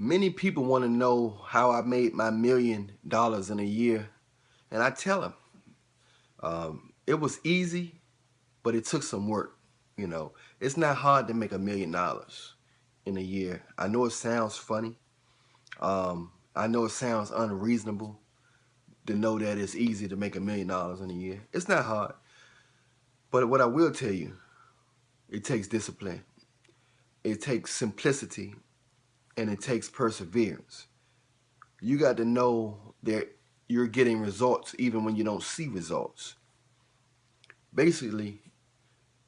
Many people want to know how I made my $1 million in a year, and I tell them it was easy, but it took some work. You know, it's not hard to make $1 million in a year. I know it sounds funny. I know it sounds unreasonable to know that it's easy to make $1 million in a year. It's not hard, but what I will tell you, it takes discipline, it takes simplicity, and it takes perseverance. You got to know that you're getting results even when you don't see results. Basically,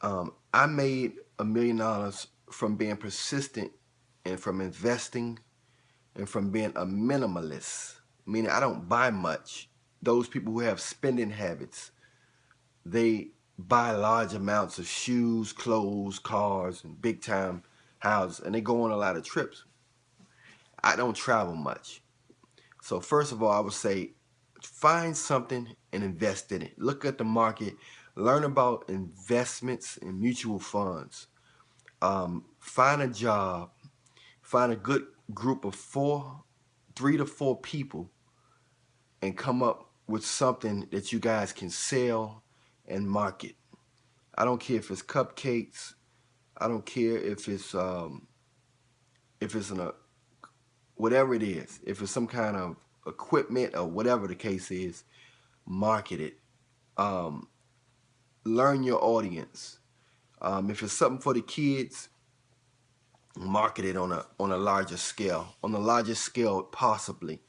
I made $1 million from being persistent and from investing and from being a minimalist, meaning I don't buy much. Those people who have spending habits, they buy large amounts of shoes, clothes, cars, and big time houses, and they go on a lot of trips. I don't travel much. So first of all, I would say find something and invest in it. Look at the market, learn about investments and mutual funds. Find a job, find a good group of 3 to 4 people, and come up with something that you guys can sell and market. I don't care if it's cupcakes. I don't care if it's in a whatever it is. If it's some kind of equipment or whatever the case is, market it. Um, Learn your audience. If it's something for the kids, market it on a larger scale, on the largest scale possibly.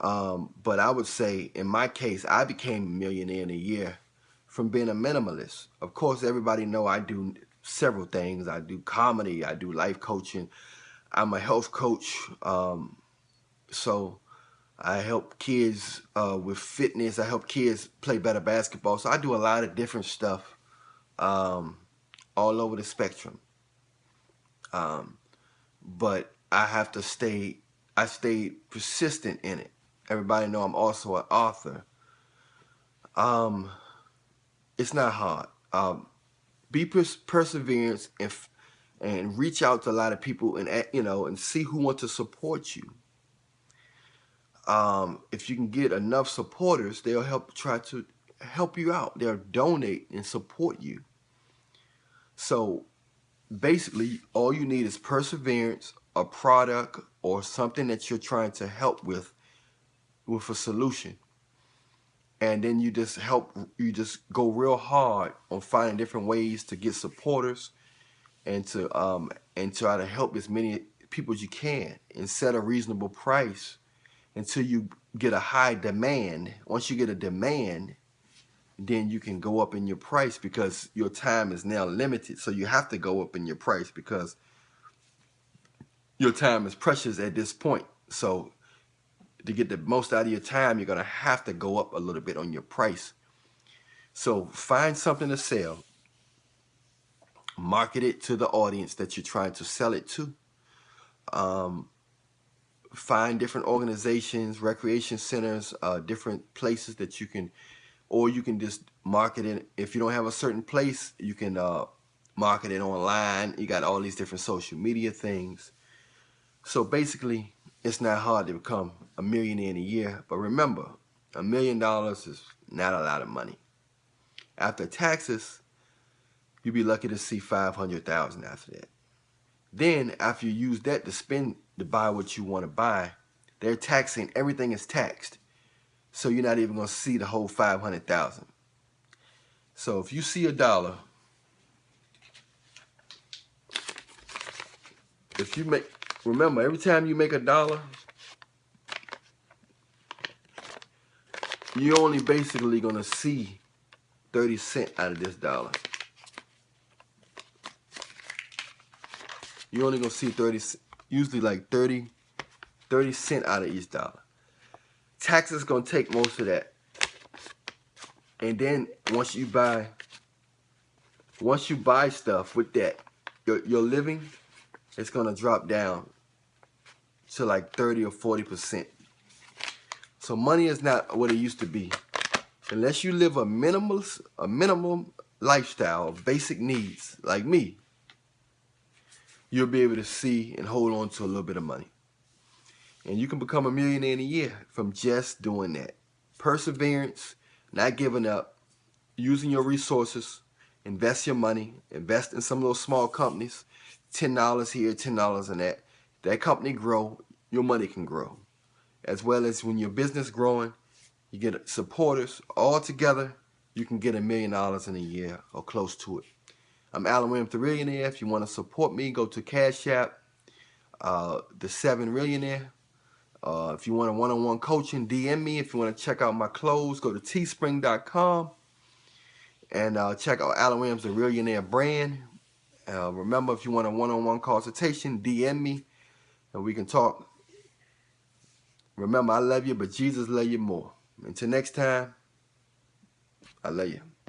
But I would say, in my case, I became a millionaire in a year from being a minimalist. Of course, everybody know I do several things. I do comedy. I do life coaching. I'm a health coach. So I help kids with fitness. I help kids play better basketball. So I do a lot of different stuff um, all over the spectrum. Um, but I stayed persistent in it. Everybody know I'm also an author. Um, it's not hard. Be perseverance and reach out to a lot of people and see who want to support you. If you can get enough supporters, they'll try to help you out. They'll donate and support you. So basically, all you need is perseverance, a product, or something that you're trying to help with a solution. And then you just go real hard on finding different ways to get supporters and try to help as many people as you can and set a reasonable price until you get a high demand. Once you get a demand, then you can go up in your price because your time is now limited. So you have to go up in your price because your time is precious at this point. So to get the most out of your time, you're going to have to go up a little bit on your price. So find something to sell, market it to the audience that you're trying to sell it to. Find different organizations, recreation centers, different places that you can, or you can just market it. If you don't have a certain place, you can market it online. You got all these different social media things. So basically, it's not hard to become a millionaire in a year. But remember, $1 million is not a lot of money. After taxes, you'd be lucky to see 500,000 after that. Then after you use that to buy what you want to buy, they're taxing, everything is taxed. So you're not even going to see the whole 500,000. So if you see a dollar, remember, every time you make a dollar, you're only basically going to see 30 cents out of this dollar. You're only going to see usually like 30 cents out of each dollar. Taxes going to take most of that. And then once you buy stuff with that, your living, it's going to drop down to like 30 or 40%. So money is not what it used to be. Unless you live a minimum lifestyle of basic needs like me, you'll be able to see and hold on to a little bit of money. And you can become a millionaire in a year from just doing that. Perseverance, not giving up, using your resources, invest your money, invest in some of those small companies, $10 here, $10 in that. That company grow, your money can grow. As well as when your business growing, you get supporters all together, you can get $1 million in a year or close to it. I'm Alan Williams, the Millionaire. If you want to support me, go to Cash App, the 7 Millionaire. If you want a one-on-one coaching, DM me. If you want to check out my clothes, go to teespring.com and check out Alan Williams, the Millionaire brand. Remember, if you want a one-on-one consultation, DM me and we can talk. Remember, I love you, but Jesus loves you more. Until next time, I love you.